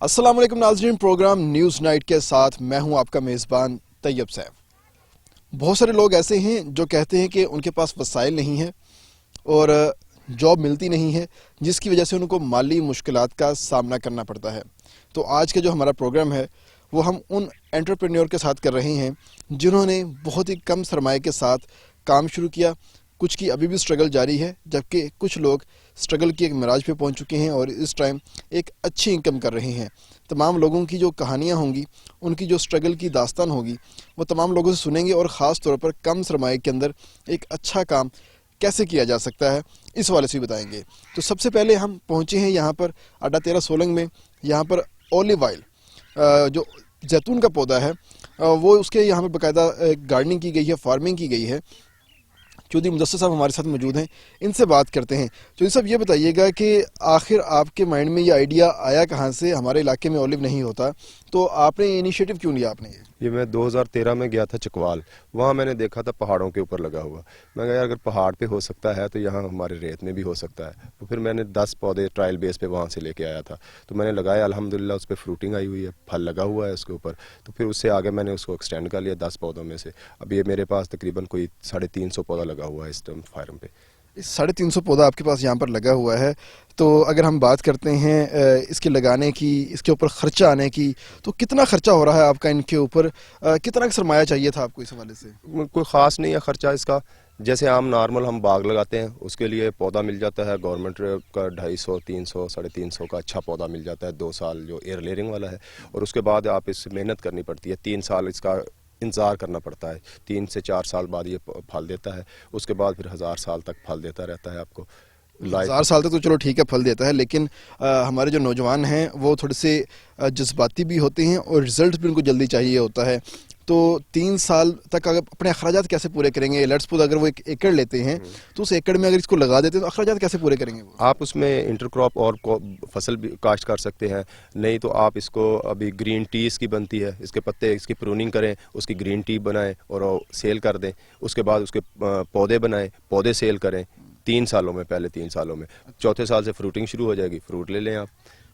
अस्सलाम वालेकुम नाज़रीन, प्रोग्राम न्यूज़ नाइट के साथ मैं हूं आपका मेज़बान तैयब सैफ। बहुत सारे लोग ऐसे हैं जो कहते हैं कि उनके पास वसाइल नहीं है और जॉब मिलती नहीं है, जिसकी वजह से उनको माली मुश्किलात का सामना करना पड़ता है। तो आज का जो हमारा प्रोग्राम है वो हम उन एंटरप्रेन्योर के साथ कर रहे हैं जिन्होंने बहुत ही कम सरमाए के साथ काम शुरू किया। कुछ की अभी भी स्ट्रगल जारी है, जबकि कुछ लोग स्ट्रगल की एक मिराज पे पहुंच चुके हैं और इस टाइम एक अच्छी इनकम कर रहे हैं। तमाम लोगों की जो कहानियां होंगी, उनकी जो स्ट्रगल की दास्तान होगी, वो तमाम लोगों से सुनेंगे और ख़ास तौर पर कम सरमाए के अंदर एक अच्छा काम कैसे किया जा सकता है, इस वाले से भी बताएंगे। तो सबसे पहले हम पहुँचे हैं यहाँ पर अड्डा 13 सोलंग में। यहाँ पर ऑलिव ऑयल जो जैतून का पौधा है वो उसके यहाँ पर बाकायदा गार्डनिंग की गई है, फार्मिंग की गई है। चौधरी मुदस्सिर साहब हमारे साथ मौजूद हैं, इनसे बात करते हैं। चौधरी साहब, ये बताइएगा कि आखिर आपके माइंड में ये आइडिया आया कहाँ से? हमारे इलाके में ऑलिव नहीं होता, तो आपने ये इनिशिएटिव क्यों लिया आपने? ये मैं 2013 में गया था चकवाल, वहाँ मैंने देखा था पहाड़ों के ऊपर लगा हुआ। मैं कहा यार अगर पहाड़ पे हो सकता है तो यहाँ हमारे रेत में भी हो सकता है। तो फिर मैंने 10 पौधे ट्रायल बेस पे वहाँ से लेके आया था, तो मैंने लगाया। अल्हम्दुलिल्लाह उस पर फ्रूटिंग आई हुई है, फल लगा हुआ है उसके ऊपर। तो फिर उससे आगे मैंने उसको एक्सटेंड कर लिया 10 पौधों में से। अब ये मेरे पास तकरीबन कोई 350 पौधा लगा हुआ है इस टाइम फार्म पे। इस 350 पौधा आपके पास यहाँ पर लगा हुआ है। तो अगर हम बात करते हैं इसके लगाने की, इसके ऊपर ख़र्चा आने की, तो कितना ख़र्चा हो रहा है आपका इनके ऊपर? कितना सरमाया चाहिए था आपको इस हवाले से? कोई ख़ास नहीं है ख़र्चा इसका। जैसे आम नॉर्मल हम बाग लगाते हैं, उसके लिए पौधा मिल जाता है गवर्नमेंट का 250, 300, 350 का अच्छा पौधा मिल जाता है 2 साल, जो एयर लेयरिंग वाला है। और उसके बाद आप इस मेहनत करनी पड़ती है, 3 साल इसका इंतज़ार करना पड़ता है। 3 से 4 साल बाद ये फल देता है। उसके बाद फिर 1000 साल तक फल देता रहता है आपको। 1000 साल तक तो चलो ठीक है, फल देता है, लेकिन हमारे जो नौजवान हैं वो थोड़े से जज्बाती भी होते हैं और रिज़ल्ट भी उनको जल्दी चाहिए होता है। तो 3 साल तक अगर अपने अखराजात कैसे पूरे करेंगे? लेट्स सपोज अगर वो 1 एकड़ लेते हैं तो उस एकड़ में अगर इसको लगा देते हैं तो अखराजात कैसे पूरे करेंगे वो? आप उसमें इंटरक्रॉप और फसल भी काश्त कर सकते हैं। नहीं तो आप इसको, अभी ग्रीन टी इसकी बनती है, इसके पत्ते इसकी प्रूनिंग करें, उसकी ग्रीन टी बनाएं और सेल कर दें। उसके बाद उसके पौधे बनाएं, पौधे सेल करें 3 सालों में। पहले 3 सालों में, चौथे साल से फ्रूटिंग शुरू हो जाएगी, फ्रूट ले लें आप।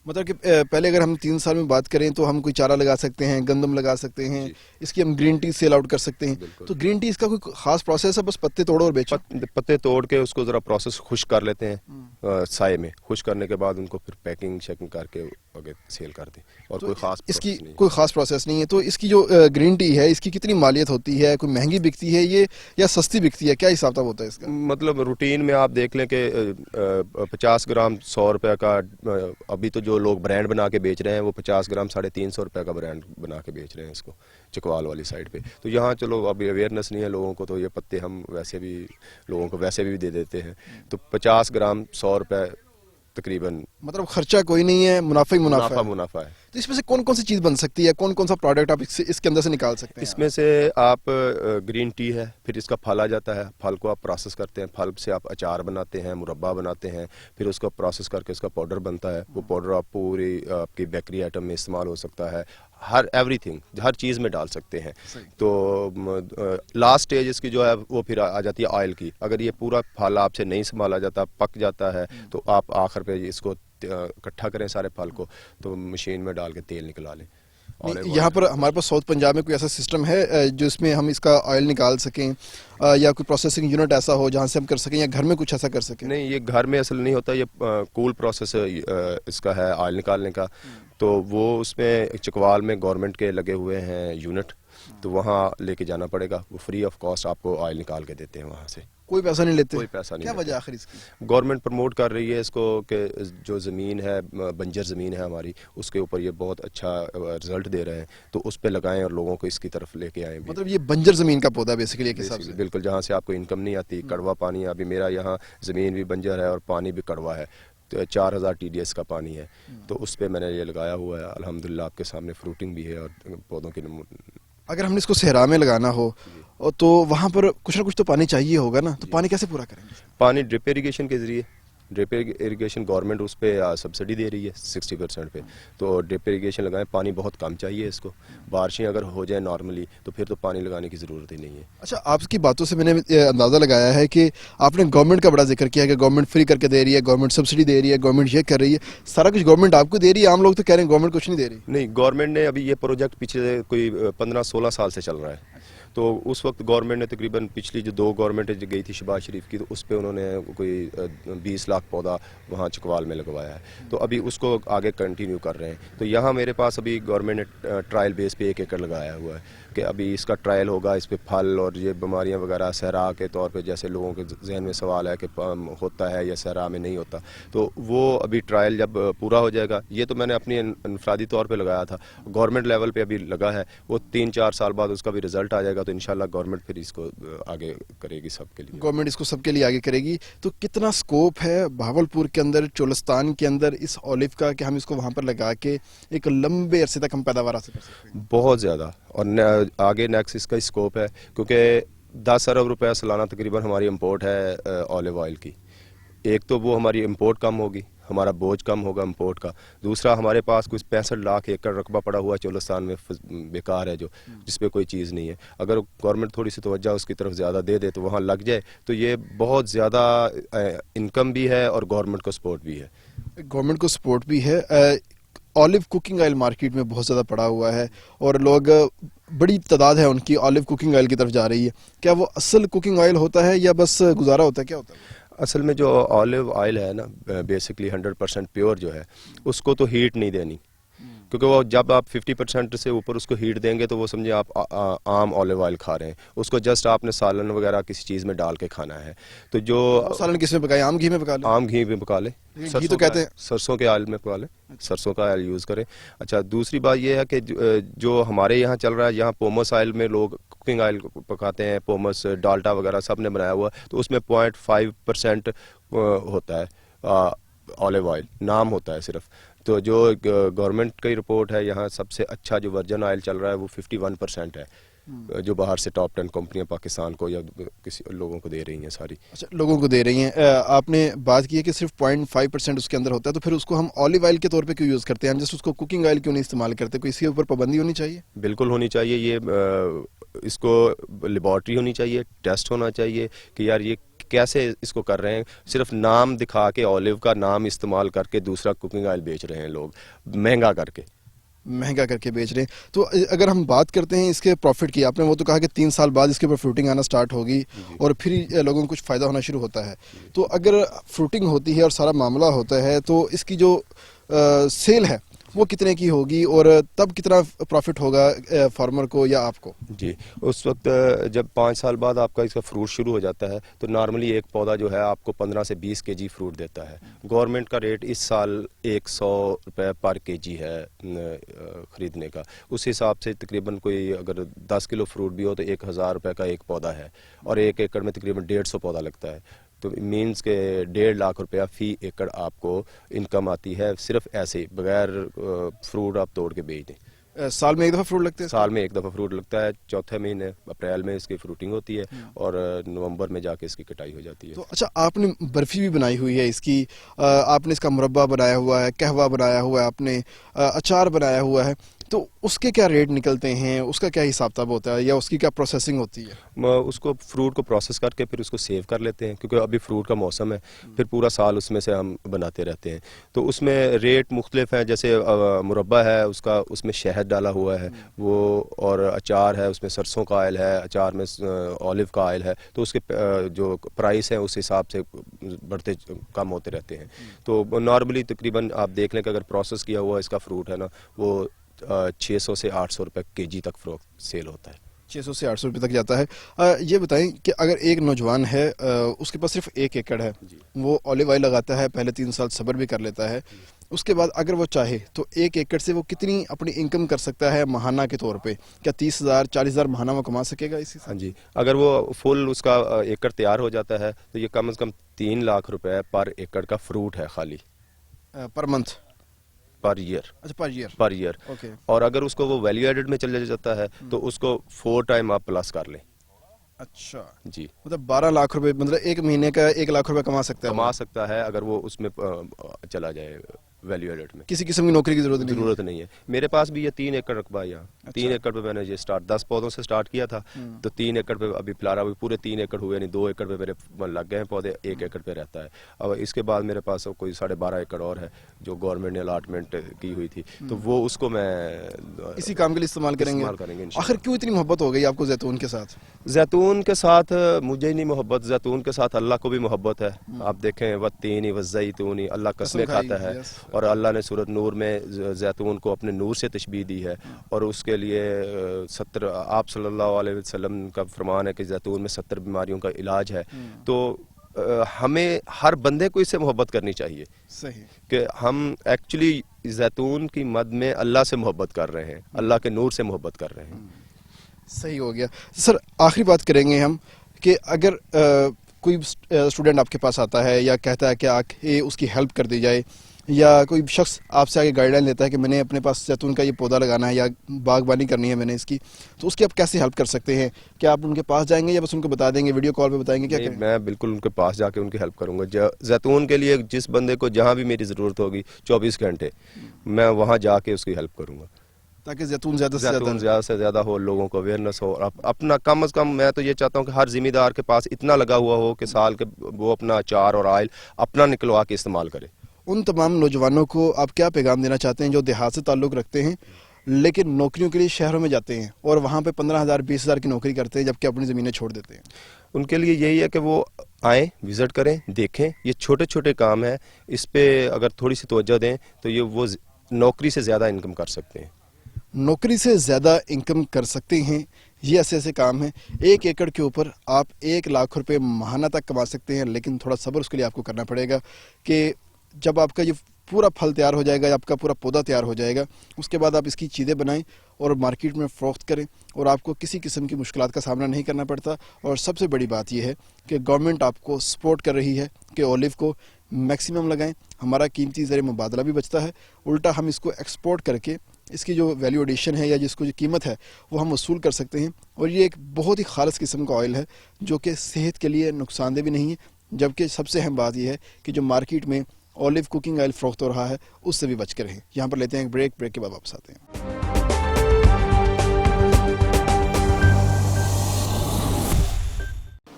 मतलब कि पहले अगर हम 3 साल में बात करें तो हम कोई चारा लगा सकते हैं, गंदम लगा सकते हैं, इसकी हम ग्रीन टी सेल आउट कर सकते हैं। तो ग्रीन टी इसका कोई खास प्रोसेस है? बस पत्ते तोड़ो और बेचो? पत्ते तोड़ के उसको ज़रा प्रोसेस खुश्क कर लेते हैं साए में। खुश्क करने के बाद उनको फिर पैकिंग शेकिंग करके आगे सेल कर दें। और तो कोई खास इसकी कोई खास प्रोसेस नहीं है। तो इसकी जो ग्रीन टी है, इसकी कितनी मालियत होती है? कोई महंगी बिकती है ये या सस्ती बिकती है? क्या हिसाब किताब होता है इसका? मतलब रूटीन में आप देख लें कि 50 ग्राम 100 रुपये का। अभी तो जो लोग ब्रांड बना के बेच रहे हैं वो 50 ग्राम 350 रुपये का ब्रांड बना के बेच रहे हैं इसको, चकवाल वाली साइड पे। तो यहाँ चलो अभी अवेयरनेस नहीं है लोगों को, तो ये पत्ते हम वैसे भी लोगों को वैसे भी दे देते हैं। तो 50 ग्राम 100 रुपये तकरीबन। मतलब खर्चा कोई नहीं है, मुनाफा ही मुनाफा है। तो इसमें से कौन कौन सी चीज़ बन सकती है? कौन कौन सा प्रोडक्ट आप इसके अंदर से निकाल सकते हैं? इसमें से आप ग्रीन टी है, फिर इसका फल आ जाता है, फल को आप प्रोसेस करते हैं, फल से आप अचार बनाते हैं, मुरब्बा बनाते हैं, फिर उसको प्रोसेस करके उसका पाउडर बनता है। वो पाउडर आप पूरी आपकी बेकरी आइटम में इस्तेमाल हो सकता है, एवरीथिंग, हर चीज़ में डाल सकते हैं। तो लास्ट स्टेज इसकी जो है वो फिर आ जाती है ऑयल की। अगर ये पूरा फल आपसे नहीं संभाला जाता, पक जाता है, तो आप आखिर पे इसको इकट्ठा करें सारे फल को, तो मशीन में डाल के तेल निकला लें। और यहाँ पर हमारे पास साउथ पंजाब में कोई ऐसा सिस्टम है जो इसमें हम इसका ऑयल निकाल सकें, या कोई प्रोसेसिंग यूनिट ऐसा हो जहाँ से हम कर सकें, या घर में कुछ ऐसा कर सकें? नहीं, ये घर में असल नहीं होता, ये कूल प्रोसेस इसका है ऑयल निकालने का। तो वो उसमें चकवाल में गवर्नमेंट के लगे हुए हैं यूनिट, तो वहाँ लेके जाना पड़ेगा। वो फ्री ऑफ कॉस्ट आपको ऑयल निकाल के देते हैं वहाँ से। कोई पैसा नहीं लेते? कोई पैसा नहीं। क्या वजह आखिर इसकी? गवर्नमेंट प्रमोट कर रही है इसको कि जो ज़मीन है, बंजर ज़मीन है हमारी, उसके ऊपर ये बहुत अच्छा रिजल्ट दे रहे हैं, तो उस पे लगाएं और लोगों को इसकी तरफ लेके आएं। मतलब ये बंजर ज़मीन का पौधा बेसिकली एक हिसाब से? बिल्कुल, जहाँ से आपको इनकम नहीं आती, कड़वा पानी। अभी मेरा यहाँ ज़मीन भी बंजर है और पानी भी कड़वा है, तो 4000 TDS का पानी है। तो उस पर मैंने ये लगाया हुआ है। अल्हम्दुलिल्लाह आपके सामने फ्रूटिंग भी है और पौधों की। अगर हमने इसको सहरा में लगाना हो तो वहाँ पर कुछ ना कुछ तो पानी चाहिए होगा ना, तो पानी कैसे पूरा करेंगे? पानी ड्रिप इरिगेशन के ज़रिए। ड्रिप इरिगेशन गवर्नमेंट उस पे सब्सिडी दे रही है 60% पे, तो ड्रिप इरिगेशन लगाएं। पानी बहुत कम चाहिए इसको, बारिशें अगर हो जाए नॉर्मली तो फिर तो पानी लगाने की ज़रूरत ही नहीं है। अच्छा, आपकी बातों से मैंने अंदाज़ा लगाया है कि आपने गवर्नमेंट का बड़ा जिक्र किया कि गवर्नमेंट फ्री करके दे रही है, गवर्नमेंट सब्सिडी दे रही है, गवर्नमेंट ये कर रही है, सारा कुछ गवर्नमेंट आपको दे रही है। आम लोग तो कह रहे हैं गवर्नमेंट कुछ नहीं दे रही। नहीं, गवर्नमेंट ने अभी ये प्रोजेक्ट पिछले कोई 15-16 साल से चल रहा है, तो उस वक्त गवर्नमेंट ने तकरीबन पिछली जो 2 गवर्नमेंट जो गई थी शहबाज शरीफ की, तो उस पे उन्होंने कोई 20 लाख पौधा वहाँ चकवाल में लगवाया है, तो अभी उसको आगे कंटिन्यू कर रहे हैं। तो यहाँ मेरे पास अभी गवर्नमेंट ने ट्रायल बेस पे 1 एकड़ लगाया हुआ है कि अभी इसका ट्रायल होगा, इस पे फल और ये बीमारियाँ वगैरह सहरा के तौर पे, जैसे लोगों के जहन में सवाल है कि होता है या सहरा में नहीं होता, तो वो अभी ट्रायल जब पूरा हो जाएगा, ये तो मैंने अपनी इनफरादी तौर पे लगाया था, गवर्नमेंट लेवल पे अभी लगा है, वो 3-4 साल बाद उसका भी रिजल्ट आ जाएगा, तो इंशाल्लाह गवर्नमेंट फिर इसको आगे करेगी सबके लिए। गवर्नमेंट इसको सबके लिए आगे करेगी। तो कितना स्कोप है भावलपुर के अंदर, चोलिस्तान के अंदर इस ऑलिव का कि हम इसको वहाँ पर लगा के एक लंबे अरसे तक हम पैदावार हासिल कर सकते हैं? बहुत ज़्यादा, और आगे नेक्स्ट इसका स्कोप है, क्योंकि 10 अरब रुपया सालाना तकरीबन हमारी इंपोर्ट है ऑलिव ऑयल की। एक तो वो हमारी इंपोर्ट कम होगी, हमारा बोझ कम होगा इंपोर्ट का। दूसरा, हमारे पास कुछ 65 लाख एकड़ रकबा पड़ा हुआ चोलिस्तान में बेकार है, जो जिस पे कोई चीज़ नहीं है। अगर गवर्नमेंट थोड़ी सी तवज्जो उसकी तरफ ज़्यादा दे दे तो वहाँ लग जाए, तो ये बहुत ज़्यादा इनकम भी है और गवर्नमेंट को सपोर्ट भी है। गवर्नमेंट को सपोर्ट भी है। ऑलिव कुकिंग ऑयल मार्केट में बहुत ज़्यादा पड़ा हुआ है और लोग, बड़ी तादाद है उनकी ऑलिव कुकिंग ऑयल की तरफ जा रही है। क्या वो असल कुकिंग ऑयल होता है या बस गुजारा होता है, क्या होता है? असल में जो ऑलिव ऑयल है ना, बेसिकली 100% प्योर जो है, उसको तो हीट नहीं देनी, क्योंकि वो जब आप 50% से ऊपर उसको हीट देंगे तो वो समझे आप आम ऑलिव ऑयल खा रहे हैं। उसको जस्ट आपने सालन वगैरह किसी चीज़ में डाल के खाना है। तो जो सालन किस में पकाए? आम घी में पका लें? आम घी में पका ले, घी तो कहते हैं सरसों के ऑयल में पका ले, सरसों का ऑयल यूज़ करें। अच्छा, दूसरी बात ये है कि जो हमारे यहाँ चल रहा है, यहाँ पोमस ऑयल में लोग कुकिंग ऑयल पकाते हैं, पोमस डाल्टा वगैरह सब ने बनाया हुआ, तो उसमें 0.5% होता है ऑलिव ऑयल, नाम होता है सिर्फ। तो जो गवर्नमेंट की रिपोर्ट है, यहाँ सबसे अच्छा जो वर्जन ऑयल चल रहा है वो 51% है, जो बाहर से टॉप 10 कंपनियां पाकिस्तान को या किसी लोगों को दे रही हैं सारी। अच्छा, लोगों को दे रही हैं। आपने बात की है कि सिर्फ 0.5% उसके अंदर होता है, तो फिर उसको हम ऑलिव ऑयल के तौर पे क्यों यूज़ करते हैं? हम जस्ट उसको कुकिंग ऑयल क्यों नहीं इस्तेमाल करते? कोई इसके ऊपर पाबंदी होनी चाहिए? बिल्कुल होनी चाहिए। ये इसको लेबॉर्ट्री होनी चाहिए, टेस्ट होना चाहिए कि यार ये कैसे इसको कर रहे हैं। सिर्फ नाम दिखा के, ऑलिव का नाम इस्तेमाल करके दूसरा कुकिंग ऑयल बेच रहे हैं लोग, महंगा करके बेच रहे हैं। तो अगर हम बात करते हैं इसके प्रॉफिट की, आपने वो तो कहा कि 3 साल बाद इसके ऊपर फ्रूटिंग आना स्टार्ट होगी और फिर लोगों को कुछ फ़ायदा होना शुरू होता है। तो अगर फ्रूटिंग होती है और सारा मामला होता है, तो इसकी जो सेल है वो कितने की होगी और तब कितना प्रॉफिट होगा फार्मर को या आपको? जी, उस वक्त जब 5 साल बाद आपका इसका फ्रूट शुरू हो जाता है, तो नॉर्मली एक पौधा जो है आपको 15 से 20 केजी फ्रूट देता है। गवर्नमेंट का रेट इस साल 100 रुपये पर केजी है ख़रीदने का। उस हिसाब से तकरीबन कोई अगर 10 किलो फ्रूट भी हो तो 1000 रुपये का एक पौधा है, और 1 एकड़ में तकरीबन 150 पौधा लगता है। तो मीन्स के 1.5 लाख रुपया फी एकड़ आपको इनकम आती है, सिर्फ ऐसे बगैर फ्रूट आप तोड़ के बेच दें। साल में एक दफ़ा फ्रूट लगते हैं? साल में एक दफ़ा फ्रूट लगता है, चौथे महीने अप्रैल में इसकी फ्रूटिंग होती है और नवंबर में जाके इसकी कटाई हो जाती है। तो अच्छा, आपने बर्फ़ी भी बनाई हुई है इसकी, आपने इसका मुरब्बा बनाया हुआ है, कहवा बनाया हुआ है, आपने अचार बनाया हुआ है, तो उसके क्या रेट निकलते हैं, उसका क्या हिसाब किताब होता है या उसकी क्या प्रोसेसिंग होती है? उसको फ्रूट को प्रोसेस करके फिर उसको सेव कर लेते हैं, क्योंकि अभी फ्रूट का मौसम है, फिर पूरा साल उसमें से हम बनाते रहते हैं। तो उसमें रेट मुख्तलिफ हैं, जैसे मुरब्बा है उसका, उसमें शहद डाला हुआ है वो, और अचार है उसमें सरसों का ऑयल है, अचार में ऑलिव का ऑयल है, तो उसके जो प्राइस है उस हिसाब से बढ़ते कम होते रहते हैं। तो नॉर्मली तकरीबन आप देख लें कि अगर प्रोसेस किया हुआ इसका फ्रूट है ना, वो 600 से 800 रुपये केजी तक फ्रूट सेल होता है। 600 से 800 रुपये तक जाता है। ये बताएं कि अगर एक नौजवान है, उसके पास सिर्फ 1 एकड़ है, वो ऑलिव ऑयल लगाता है, पहले 3 साल सब्र भी कर लेता है, उसके बाद अगर वो चाहे तो 1 एकड़ से वो कितनी अपनी इनकम कर सकता है महाना के तौर पे? क्या 30,000 40,000 महाना वो कमा सकेगा इसी से? हाँ जी, अगर वो फुल उसका एकड़ तैयार हो जाता है तो ये कम से कम 3 लाख रुपए पर एकड़ का फ्रूट है खाली, पर मंथ, पर ईयर। अच्छा, पर ईयर। ओके। और अगर उसको वो वैल्यू एडेड में चले जाता है तो उसको 4 टाइम आप प्लस कर लें। अच्छा, जी, मतलब 12 लाख रुपए, मतलब एक महीने का 1 लाख रुपए कमा सकता है कमा वो। सकता है अगर वो उसमें चला जाए वैल्यू एडेड में। किसी किस्म की नौकरी की जरूरत नहीं है। जरूरत नहीं है। मेरे पास भी ये 3 एकड़ रकबा है यहाँ। अच्छा। 3 एकड़ पे मैंने ये 10 पौधों से स्टार्ट किया था, तो 3 एकड़ पे अभी पिलारा भी पूरे 3 एकड़ हुए नहीं, 2 एकड़ पे मेरे लग गए हैं पौधे, 1 एकड़ पे रहता है। अब इसके बाद मेरे पास कोई 12.5 एकड़ और है जो गवर्नमेंट ने अलॉटमेंट की हुई थी, तो वो उसको मैं इसी काम के लिए इस्तेमाल करेंगे। इंशाल्लाह। आखिर क्यों इतनी मोहब्बत हो गई आपको जैतून के साथ? जैतून के साथ मुझे ही नहीं मोहब्बत, जैतून के साथ अल्लाह को भी मोहब्बत है। आप देखें वत्तीनी वज़ैतूनी, अल्लाह कसमें खाई, खाता है, यस। और अल्लाह ने सूरत नूर में जैतून को अपने नूर से तशबीह दी है, और उसके लिए 70 आप सल्लल्लाहु अलैहि वसल्लम का फरमान है कि जैतून में 70 बीमारियों का इलाज है। तो हमें हर बंदे को इससे मोहब्बत करनी चाहिए सही। कि हम एक्चुअली जैतून की मद में अल्लाह से मोहब्बत कर रहे हैं, अल्लाह के नूर से मोहब्बत कर रहे हैं। सही हो गया सर। आखिरी बात करेंगे हम कि अगर कोई स्टूडेंट आपके पास आता है या कहता है कि आके उसकी हेल्प कर दी जाए, या कोई शख्स आपसे आगे गाइडलाइन लेता है कि मैंने अपने पास जैतून का ये पौधा लगाना है या बागबानी करनी है मैंने इसकी, तो उसकी आप कैसे हेल्प कर सकते हैं? क्या आप उनके पास जाएंगे या बस उनको बता देंगे, वीडियो कॉल पे बताएंगे, क्या नहीं, करें? मैं बिल्कुल उनके पास जाके उनकी हेल्प करूंगा। जैतून के लिए जिस बंदे को जहां भी मेरी ज़रूरत होगी 24 घंटे मैं वहां जाके उसकी हेल्प करूंगा, ताकि जैतून ज़्यादा से ज़्यादा हो, लोगों को अवेयरनेस हो। और अपना कम अज़ कम मैं तो ये चाहता हूँ कि हर ज़िम्मेदार के पास इतना लगा हुआ हो कि साल के वो अपना अचार और ऑयल अपना निकलवा के इस्तेमाल करे। उन तमाम नौजवानों को आप क्या पैगाम देना चाहते हैं जो देहात से ताल्लुक़ रखते हैं लेकिन नौकरियों के लिए शहरों में जाते हैं और वहाँ पे 15,000 20,000 की नौकरी करते हैं जबकि अपनी ज़मीनें छोड़ देते हैं? उनके लिए यही है कि वो आएँ, विज़िट करें, देखें। ये छोटे छोटे काम हैं, इस पे अगर थोड़ी सी तवज्जो दें तो ये वो नौकरी से ज़्यादा इनकम कर सकते हैं। नौकरी से ज़्यादा इनकम कर सकते हैं। ये ऐसे ऐसे काम हैं। 1 एकड़ के ऊपर आप 1 लाख रुपए माहाना तक कमा सकते हैं, लेकिन थोड़ा सब्र उसके लिए आपको करना पड़ेगा कि जब आपका ये पूरा फल तैयार हो जाएगा, आपका पूरा पौधा तैयार हो जाएगा, उसके बाद आप इसकी चीज़ें बनाएं और मार्केट में फ़रोख्त करें और आपको किसी किस्म की मुश्किलात का सामना नहीं करना पड़ता। और सबसे बड़ी बात यह है कि गवर्नमेंट आपको सपोर्ट कर रही है कि ओलिव को मैक्सिमम लगाएं। हमारा कीमती ज़रिए मुबादला भी बचता है, उल्टा हम इसको एक्सपोर्ट करके इसकी जो वैल्यू एडिशन है या जिसको जो कीमत है वो हम वसूल कर सकते हैं। और ये एक बहुत ही खालिस किस्म का ऑयल है जो कि सेहत के लिए नुकसानदेह भी नहीं है, जबकि सबसे अहम बात यह है कि जो मार्केट में ऑलिव कुकिंग ऑयल फ़रोख्त हो रहा है उससे भी बच कर रहें। यहाँ पर लेते हैं एक ब्रेक के बाद वापस आते हैं।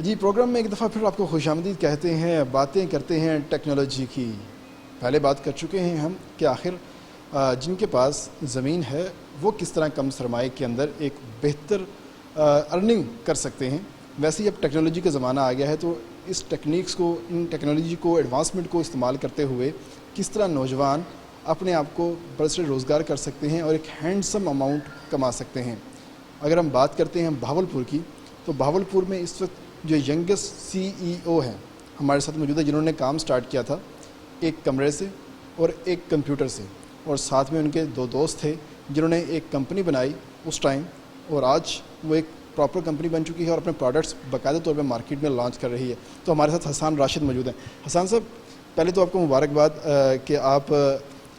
जी, प्रोग्राम में एक दफ़ा फिर आपको खुशामदीद कहते हैं। बातें करते हैं टेक्नोलॉजी की। पहले बात कर चुके हैं हम कि आखिर जिनके पास ज़मीन है वो किस तरह कम सरमाए के अंदर एक बेहतर अर्निंग कर सकते हैं। वैसे ही अब टेक्नोलॉजी का ज़माना आ गया है, तो इस टेक्निक्स को, इन टेक्नोलॉजी को, एडवांसमेंट को इस्तेमाल करते हुए किस तरह नौजवान अपने आप को बरसरे रोज़गार कर सकते हैं और एक हैंडसम अमाउंट कमा सकते हैं। अगर हम बात करते हैं भावलपुर की, तो भावलपुर में इस वक्त जो यंगेस्ट CEO हैं हमारे साथ मौजूद है, जिन्होंने काम स्टार्ट किया था एक कमरे से और एक कंप्यूटर से, और साथ में उनके 2 दोस्त थे जिन्होंने एक कंपनी बनाई उस टाइम, और आज वो एक प्रॉपर कंपनी बन चुकी है और अपने प्रोडक्ट्स बाकायदा तौर पे मार्केट में लॉन्च कर रही है। तो हमारे साथ हसन राशिद मौजूद हैं। हसन साहब, पहले तो आपको मुबारकबाद कि आप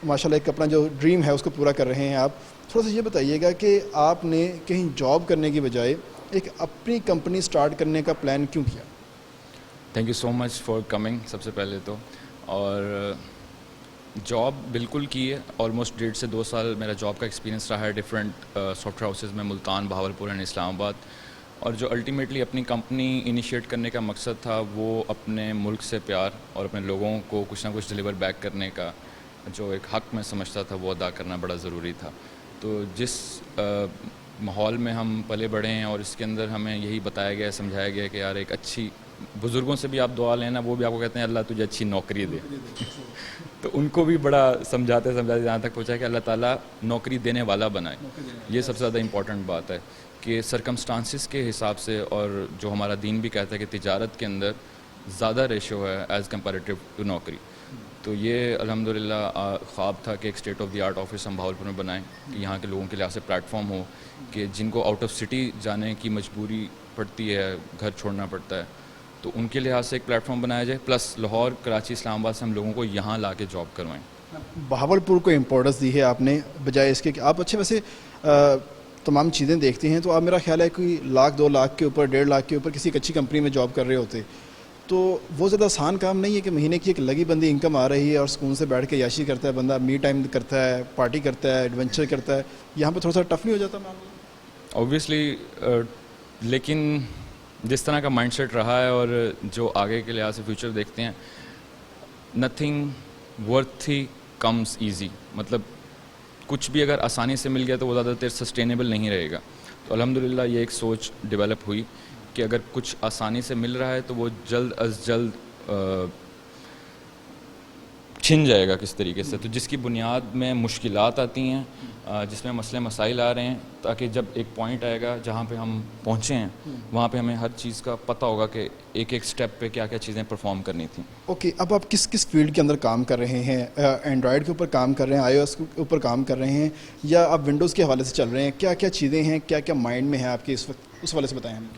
माशाल्लाह एक अपना जो ड्रीम है उसको पूरा कर रहे हैं। आप थोड़ा सा ये बताइएगा कि आपने कहीं जॉब करने की बजाय एक अपनी कंपनी स्टार्ट करने का प्लान क्यों किया? Thank you so much for coming सबसे पहले तो। और जॉब बिल्कुल की है, ऑलमोस्ट 1.5 से 2 साल मेरा जॉब का एक्सपीरियंस रहा है डिफरेंट सॉफ्टवेयर हाउसेज में, मुल्तान, बहावलपुर एंड इस्लामाबाद। और जो अल्टीमेटली अपनी कंपनी इनिशिएट करने का मकसद था वो अपने मुल्क से प्यार और अपने लोगों को कुछ ना कुछ डिलीवर बैक करने का जो एक हक़ मैं समझता था वो अदा करना बड़ा ज़रूरी था। तो जिस माहौल में हम पले बढ़े हैं और इसके अंदर हमें यही बताया गया, समझाया गया कि यार एक अच्छी, बुज़ुर्गों से भी आप दुआ लेना, वो भी आपको कहते हैं अल्लाह तुझे अच्छी नौकरी दे। तो उनको भी बड़ा समझाते समझाते यहाँ तक पहुँचा कि अल्लाह ताला नौकरी देने वाला बनाए। ये सबसे ज़्यादा इंपॉर्टेंट बात है कि सरकमस्टांसिस के हिसाब से, और जो हमारा दीन भी कहता है कि तिजारत के अंदर ज़्यादा रेशो है एज़ कम्पेरेटिव टू नौकरी। तो ये अल्हम्दुलिल्लाह ख्वाब था कि एक state of the art office हम भावलपुर में बनाएं कि यहाँ के लोगों के लिए ऐसे प्लेटफॉर्म हो कि जिनको आउट ऑफ सिटी जाने की मजबूरी पड़ती है, घर छोड़ना पड़ता है, तो उनके लिहाज से एक प्लेटफॉर्म बनाया जाए, प्लस लाहौर, कराची, इस्लामाबाद से हम लोगों को यहाँ ला के जॉब करवाएँ। बहावलपुर को इम्पोर्टेंस दी है आपने, बजाय इसके कि आप अच्छे वैसे तमाम चीज़ें देखते हैं, तो आप, मेरा ख्याल है कोई लाख 2 लाख के ऊपर, 1.5 लाख के ऊपर किसी एक अच्छी कंपनी में जॉब कर रहे होते, तो वो ज़्यादा आसान काम नहीं है कि महीने की एक लगी बंदी इनकम आ रही है और सुकून से बैठ के याशी करता है बंदा, मी टाइम करता है, पार्टी करता है, एडवेंचर करता है. यहाँ पे थोड़ा सा टफ नहीं हो जाता मामला? ऑब्वियसली, लेकिन जिस तरह का माइंडसेट रहा है और जो आगे के लिहाज से फ्यूचर देखते हैं, नथिंग वर्थी कम्स ईजी. मतलब कुछ भी अगर आसानी से मिल गया तो वो ज़्यादा देर सस्टेनेबल नहीं रहेगा. तो अल्हम्दुलिल्लाह ये एक सोच डेवलप हुई कि अगर कुछ आसानी से मिल रहा है तो वो जल्द अज जल्द छिन जाएगा किस तरीके से. तो जिसकी बुनियाद में मुश्किलात आती हैं, जिसमें मसले मसाइल आ रहे हैं, ताकि जब एक पॉइंट आएगा जहाँ पे हम पहुँचे हैं, वहाँ पे हमें हर चीज़ का पता होगा कि एक एक स्टेप पे क्या क्या चीज़ें परफॉर्म करनी थी. ओके, अब आप किस किस फील्ड के अंदर काम कर रहे हैं? एंड्रॉयड के ऊपर काम कर रहे हैं, iOS के ऊपर काम कर रहे हैं, या आप विंडोज़ के हवाले से चल रहे हैं? क्या क्या चीज़ें हैं, क्या क्या माइंड में है आपके इस वक्त, उस हवाले से बताएं हमें.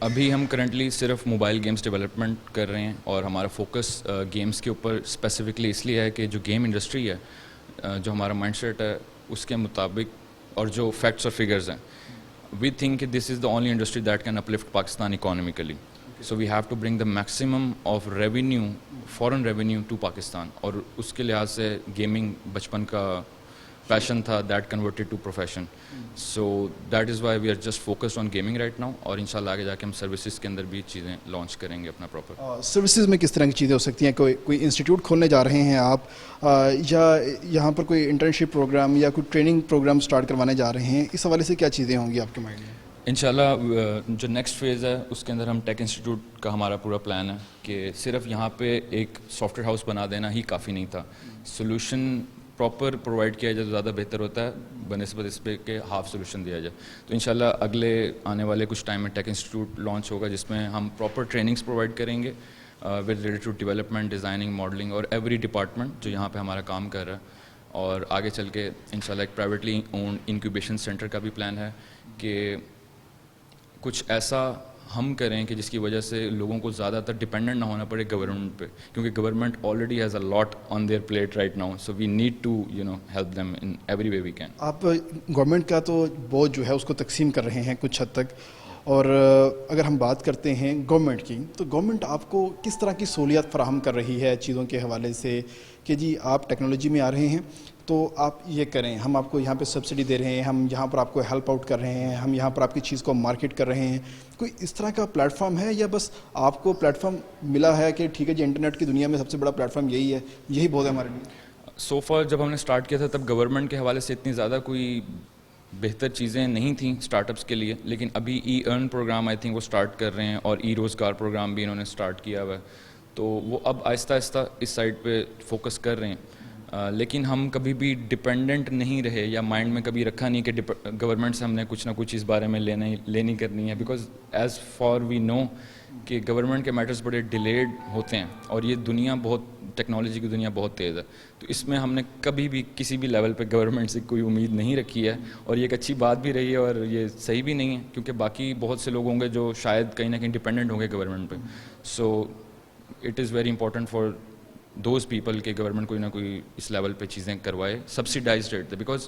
अभी हम करंटली सिर्फ मोबाइल गेम्स डेवलपमेंट कर रहे हैं और हमारा फोकस गेम्स के ऊपर स्पेसिफिकली इसलिए है कि जो गेम इंडस्ट्री है, जो हमारा माइंडसेट है उसके मुताबिक और जो फैक्ट्स और फिगर्स हैं, वी थिंक कि this is the only industry that can uplift Pakistan economically. So we have to bring the maximum of revenue, foreign revenue to Pakistan. और उसके लिहाज से गेमिंग बचपन का पैशन था, that converted to profession. So that is why we are just focused on gaming right now. और इंशाल्लाह आगे जाके हम सर्विसेज के अंदर भी चीज़ें लॉन्च करेंगे अपना प्रॉपर. सर्विसेज में किस तरह की चीज़ें हो सकती हैं? कोई इंस्टीट्यूट खोलने जा रहे हैं आप, या यहाँ पर कोई इंटर्नशिप प्रोग्राम या कोई ट्रेनिंग प्रोग्राम स्टार्ट करवाने जा रहे हैं? इस हवाले से क्या चीज़ें होंगी आपके माइंड में? इंशाल्लाह जो नेक्स्ट फेज़ है उसके अंदर हम टेक इंस्टीट्यूट का हमारा पूरा प्लान है कि सिर्फ यहाँ पे एक सॉफ्टवेयर हाउस बना देना ही काफ़ी नहीं था. सोल्यूशन प्रॉपर प्रोवाइड किया जाए तो ज़्यादा बेहतर होता है बनस्बत इस पे के हाफ सोल्यूशन दिया जाए. तो इंशाल्लाह अगले आने वाले कुछ टाइम में टेक इंस्टीट्यूट लॉन्च होगा जिसमें हम प्रॉपर ट्रेनिंग्स प्रोवाइड करेंगे with related to development, designing, modelling और एवरी डिपार्टमेंट जो यहाँ पे हमारा काम कर रहा है. और आगे चल के इंशाल्लाह एक प्राइवेटली ओन्ड इंक्यूबेशन सेंटर का भी प्लान है कि कुछ ऐसा हम करें कि जिसकी वजह से लोगों को ज़्यादातर डिपेंडेंट ना होना पड़े गवर्नमेंट पे, क्योंकि government already has a lot on their plate right now. So we need to help them in every way we can. आप गवर्नमेंट का तो बोझ जो है उसको तकसीम कर रहे हैं कुछ हद तक, और अगर हम बात करते हैं गवर्नमेंट की, तो गवर्नमेंट आपको किस तरह की सहूलियत फराहम कर रही है चीज़ों के हवाले से कि जी आप टेक्नोलॉजी में आ रहे हैं तो आप ये करें, हम आपको यहाँ पे सब्सिडी दे रहे हैं, हम यहाँ पर आपको हेल्प आउट कर रहे हैं, हम यहाँ पर आपकी चीज़ को मार्केट कर रहे हैं? कोई इस तरह का प्लेटफॉर्म है, या बस आपको प्लेटफॉर्म मिला है कि ठीक है जी इंटरनेट की दुनिया में सबसे बड़ा प्लेटफॉर्म यही है, यही बहुत है हमारे लिए? सो फॉर जब हमने स्टार्ट किया था तब गवर्नमेंट के हवाले से इतनी ज़्यादा कोई बेहतर चीज़ें नहीं थी स्टार्टअप्स के लिए, लेकिन अभी ई अर्न प्रोग्राम आई थिंक वो स्टार्ट कर रहे हैं और ई रोज़गार प्रोग्राम भी इन्होंने स्टार्ट किया हुआ है. तो वो अब आहिस्ता आहिस्ता इस साइड पे फोकस कर रहे हैं. लेकिन हम कभी भी डिपेंडेंट नहीं रहे या माइंड में कभी रखा नहीं कि गवर्नमेंट से हमने कुछ ना कुछ इस बारे में लेनी करनी है, because as for we know कि गवर्नमेंट के मैटर्स बड़े डिलेड होते हैं और ये दुनिया बहुत, टेक्नोलॉजी की दुनिया बहुत तेज़ है. तो इसमें हमने कभी भी किसी भी लेवल पे गवर्नमेंट से कोई उम्मीद नहीं रखी है, और ये एक अच्छी बात भी रही है और ये सही भी नहीं है, क्योंकि बाकी बहुत से लोग होंगे जो शायद कहीं ना कहीं डिपेंडेंट होंगे गवर्नमेंट पे. So it is very important for those people के गवर्नमेंट कोई ना कोई इस लेवल पे चीज़ें करवाए सब्सिडाइज रेट पे. बिकॉज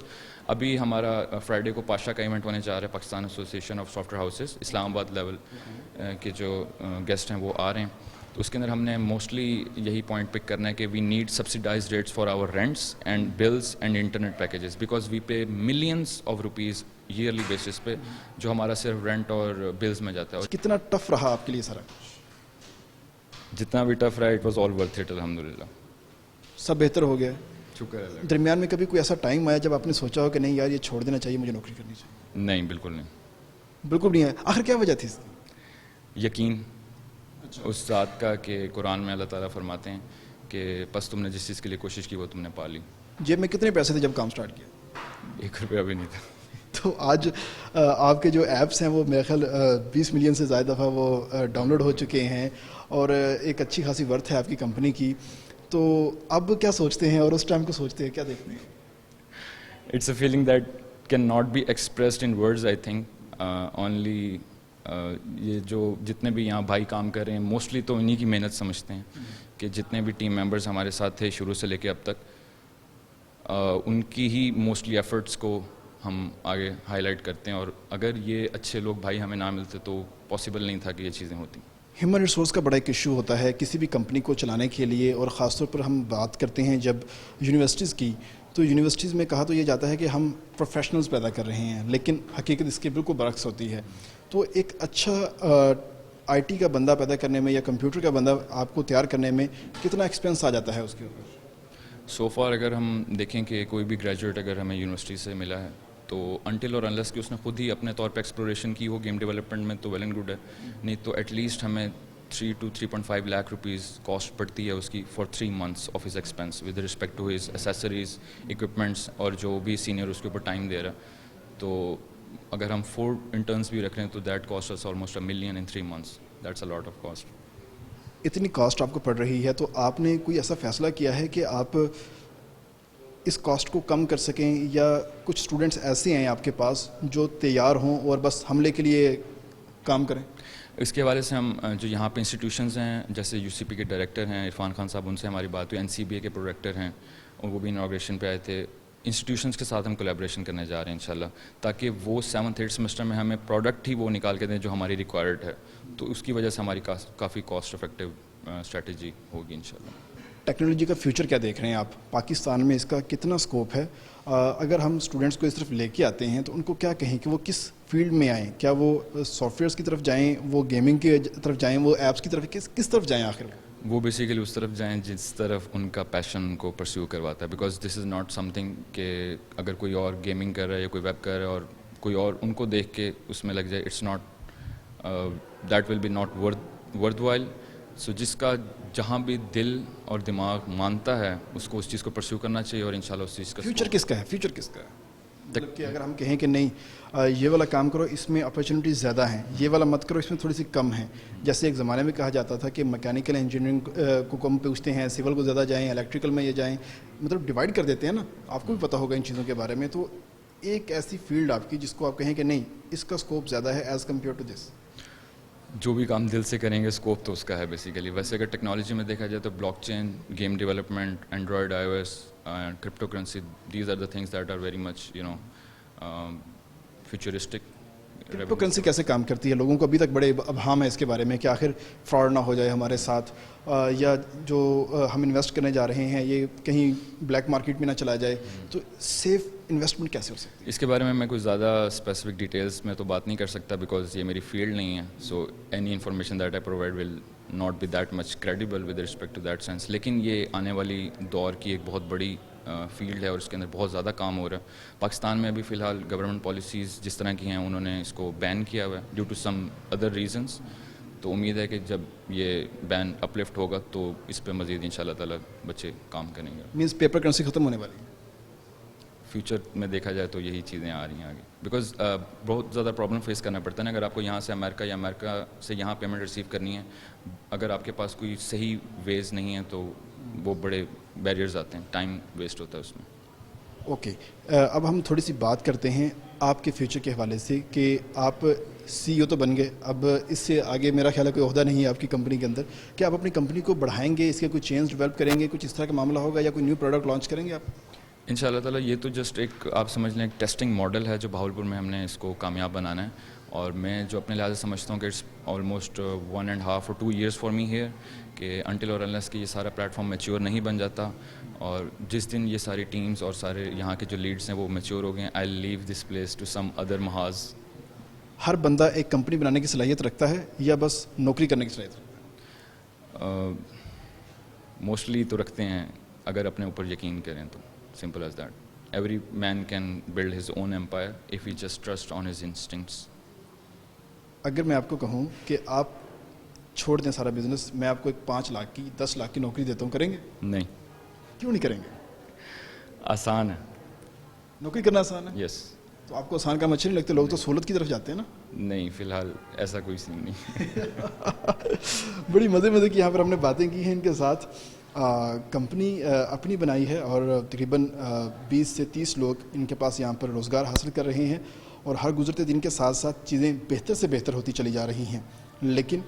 अभी हमारा फ्राइडे को पाशा का इवेंट होने जा रहा है, Pakistan association of software houses Islamabad level के जो गेस्ट हैं वो आ रहे हैं. तो उसके अंदर हमने मोस्टली यही पॉइंट पिक करना है कि we need subsidised rates for our rents and bills and internet packages, because we pay millions of rupees yearly basis पे जो हमारा सिर्फ रेंट और बिल्स में जाता है. कितना टफ रहा आपके लिए सारा? जितना भी टफ रहा it was all worth it अल्हम्दुलिल्लाह. सब बेहतर हो गया? शुक्र है. दरमियान में कभी कोई ऐसा टाइम आया जब आपने सोचा हो कि नहीं यार ये छोड़ देना चाहिए, मुझे नौकरी करनी चाहिए? नहीं, बिल्कुल नहीं. बिल्कुल नहीं है. आखिर क्या वजह थी इसकी? यकीन उस ज़ात का कि कुरान में अल्लाह ताला फरमाते हैं कि बस तुमने जिस चीज़ के लिए कोशिश की वो तुमने पा ली. जेब में कितने पैसे थे जब काम स्टार्ट किया? 1 रुपया भी नहीं था. तो आज आपके जो ऐप्स हैं वो मेरे ख्याल 20 मिलियन से ज़्यादा दफ़ा वो डाउनलोड हो चुके हैं और एक अच्छी खासी वर्थ है आपकी कंपनी की. तो अब क्या सोचते हैं और उस टाइम को सोचते हैं, क्या देखते हैं? It's a feeling that can not be expressed in words. I think only ये जो जितने भी यहाँ भाई काम कर रहे हैं मोस्टली तो इन्हीं की मेहनत समझते हैं कि जितने भी टीम मेंबर्स हमारे साथ थे शुरू से लेके अब तक उनकी ही मोस्टली एफर्ट्स को ہم آگے ہائی لائٹ کرتے ہیں, اور اگر یہ اچھے لوگ بھائی ہمیں نہ ملتے تو پاسبل نہیں تھا کہ یہ چیزیں ہوتی. ہیومن ریسورس کا بڑا ایک ایشو ہوتا ہے کسی بھی کمپنی کو چلانے کے لیے, اور خاص طور پر ہم بات کرتے ہیں جب یونیورسٹیز کی, تو یونیورسٹیز میں کہا تو یہ جاتا ہے کہ ہم پروفیشنلز پیدا کر رہے ہیں, لیکن حقیقت اس کے بالکل برعکس ہوتی ہے. تو ایک اچھا آئی ٹی کا بندہ پیدا کرنے میں یا کمپیوٹر کا بندہ آپ کو تیار کرنے میں کتنا ایکسپینس آ جاتا ہے اس کے اوپر؟ سو فار اگر ہم دیکھیں کہ کوئی بھی گریجویٹ اگر ہمیں یونیورسٹی سے ملا ہے تو انٹل اور انلیس کہ اس نے خود ہی اپنے طور پہ ایکسپلوریشن کی ہو گیم ڈیولپمنٹ میں تو ویل اینڈ گڈ ہے, نہیں تو ایٹ لیسٹ ہمیں 3 to 3.5 lakh rupees کاسٹ پڑتی ہے اس کی for 3 months of his expense with respect to his accessories, equipments, اور جو بھی سینئر اس کے اوپر ٹائم دے رہا ہے. تو اگر ہم 4 interns بھی رکھ رہے ہیں تو that cost is almost $1 million in 3 months. That's a lot of cost. اتنی کاسٹ آپ کو پڑ رہی ہے تو آپ نے کوئی ایسا فیصلہ کیا ہے کہ آپ اس کاسٹ کو کم کر سکیں, یا کچھ اسٹوڈنٹس ایسے ہیں آپ کے پاس جو تیار ہوں اور بس حملے کے لیے کام کریں؟ اس کے حوالے سے ہم جو یہاں پہ انسٹیٹیوشنز ہیں, جیسے یو سی پی کے ڈائریکٹر ہیں عرفان خان صاحب, ان سے ہماری بات ہوئی. NCBA کے پروڈکٹر ہیں اور وہ بھی انوگریشن پہ آئے تھے. انسٹیٹیوشنز کے ساتھ ہم کولیبریشن کرنے جا رہے ہیں انشاءاللہ, تاکہ وہ 7th 8th سیمسٹر میں ہمیں پروڈکٹ ہی وہ نکال کے دیں جو ہماری ریکوائرڈ ہے. تو اس کی وجہ سے ہماری کافی کاسٹ افیکٹو اسٹریٹجی ہوگی انشاءاللہ. ٹیکنالوجی کا فیوچر کیا دیکھ رہے ہیں آپ؟ پاکستان میں اس کا کتنا اسکوپ ہے؟ اگر ہم اسٹوڈنٹس کو اس طرف لے کے آتے ہیں تو ان کو کیا کہیں کہ وہ کس فیلڈ میں آئیں؟ کیا وہ سافٹ ویئرس کی طرف جائیں, وہ گیمنگ کی طرف جائیں, وہ ایپس کی طرف, کس طرف جائیں آخر؟ وہ بیسیکلی اس طرف جائیں جس طرف ان کا پیشن کو پرسیو کرواتا ہے, because this is not some thing کہ اگر کوئی اور گیمنگ کر رہا ہے یا کوئی ویب کر رہا ہے اور کوئی اور ان کو دیکھ کے اس میں لگ جائے, it's not, that will be not worthwhile. So جس کا جہاں بھی دل اور دماغ مانتا ہے اس کو اس چیز کو پرسیو کرنا چاہیے, اور انشاءاللہ اس چیز کا فیوچر کس کا ہے؟ فیوچر کس کا ہے؟ مطلب کہ اگر ہم کہیں کہ نہیں یہ والا کام کرو اس میں اپرچونیٹیز زیادہ ہیں, یہ والا مت کرو اس میں تھوڑی سی کم ہیں, جیسے ایک زمانے میں کہا جاتا تھا کہ میکینیکل انجینئرنگ کو کم پوچھتے ہیں, سول کو زیادہ جائیں, الیکٹریکل میں یہ جائیں, مطلب ڈیوائڈ کر دیتے ہیں نا. آپ کو بھی پتہ ہوگا ان چیزوں کے بارے میں. تو ایک ایسی فیلڈ آپ کی جس کو آپ کہیں کہ نہیں اس کا اسکوپ زیادہ ہے ایز کمپیئر ٹو دس؟ جو بھی کام دل سے کریں گے اسکوپ تو اس کا ہے بیسیکلی. ویسے اگر ٹیکنالوجی میں دیکھا جائے تو blockchain, game development, Android, I O S, cryptocurrency, these are the things that are very much futuristic. Cryptocurrency کیسے کام کرتی ہے؟ لوگوں کو ابھی تک بڑے ابہام ہے اس کے بارے میں کہ آخر فراڈ نہ ہو جائے ہمارے ساتھ, یا جو ہم انویسٹ کرنے جا رہے ہیں یہ کہیں بلیک مارکیٹ میں نہ چلا جائے. تو سیف انویسٹمنٹ کیسے ہو سکتی ہے؟ اس کے بارے میں کوئی زیادہ اسپیسیفک ڈیٹیلس میں تو بات نہیں کر سکتا بیکاز یہ میری فیلڈ نہیں ہے. So any information that I provide will not be that much credible with respect to that sense. لیکن یہ آنے والی دور کی ایک بہت بڑی فیلڈ ہے اور اس کے اندر بہت زیادہ کام ہو رہا ہے. پاکستان میں ابھی فی الحال گورنمنٹ پالیسیز جس طرح کی ہیں انہوں نے اس کو بین کیا ہوا ہے due to some other reasons. تو امید ہے کہ جب یہ بین اپلفٹ ہوگا تو اس پہ مزید ان شاء اللہ تعالیٰ بچے کام کریں گے. مینس پیپر کرنسی ختم ہونے والی ہے فیوچر میں دیکھا جائے تو یہی چیزیں آ رہی ہیں آگے, بیکاز بہت زیادہ پرابلم فیس کرنا پڑتا ہے نا. اگر آپ کو یہاں سے امریکہ یا امریکہ سے یہاں پیمنٹ ریسیو کرنی ہے, اگر آپ کے پاس کوئی صحیح ویز نہیں ہے تو وہ بڑے بیریئرز آتے ہیں, ٹائم ویسٹ ہوتا ہے اس میں. اوکے, اب ہم تھوڑی سی بات کرتے ہیں آپ کے فیوچر کے حوالے سے کہ آپ سی او تو بن گئے, اب اس سے آگے میرا خیال ہے کوئی عہدہ نہیں ہے آپ کی کمپنی کے اندر. کیا آپ اپنی کمپنی کو بڑھائیں گے, اس کے کوئی چینج ڈیولپ کریں گے, کچھ اس طرح کا معاملہ ہوگا, یا کوئی نیو پروڈکٹ لانچ کریں گے آپ؟ ان شاء اللہ تعالیٰ یہ تو جسٹ ایک آپ سمجھ لیں ایک ٹیسٹنگ ماڈل ہے جو بہاولپور میں ہم نے اس کو کامیاب بنانا ہے. اور میں جو اپنے لحاظ سے سمجھتا ہوں کہ it's almost 1.5 or 2 years for me here, کہ انٹل اور انلیس کہ یہ سارا پلیٹ فارم میچیور نہیں بن جاتا. اور جس دن یہ ساری ٹیمز اور سارے یہاں کے جو لیڈس ہیں وہ میچیور ہو گئے ہیں, I leave this place to some other محاذ. ہر بندہ ایک کمپنی بنانے کی صلاحیت رکھتا ہے یا بس نوکری کرنے کی صلاحیت رکھتا ہے؟ موسٹلی تو رکھتے ہیں اگر اپنے اوپر یقین کریں تو. Simple as that. Every man can build his own empire if he just trust on his instincts. اگر میں آپ کو کہوں کہ آپ چھوڑ دیں سارا بزنس, میں آپ کو ایک 5 لاکھ کی 10 لاکھ کی نوکری دیتا ہوں, کریں گے؟ نہیں. کیوں نہیں کریں گے؟ آسان ہے. نوکری کرنا آسان ہے؟ یس. تو آپ کو آسان کام اچھے نہیں لگتے؟ لوگ تو سہولت کی طرف جاتے ہیں نا. نہیں, فی الحال ایسا کوئی سین نہیں. بڑی مزے کی یہاں پر ہم نے باتیں کی ہیں ان کے ساتھ. کمپنی اپنی بنائی ہے اور تقریباً 20 سے 30 لوگ ان کے پاس یہاں پر روزگار حاصل کر رہے ہیں, اور ہر گزرتے دن کے ساتھ ساتھ چیزیں بہتر سے بہتر ہوتی چلی جا رہی ہیں. لیکن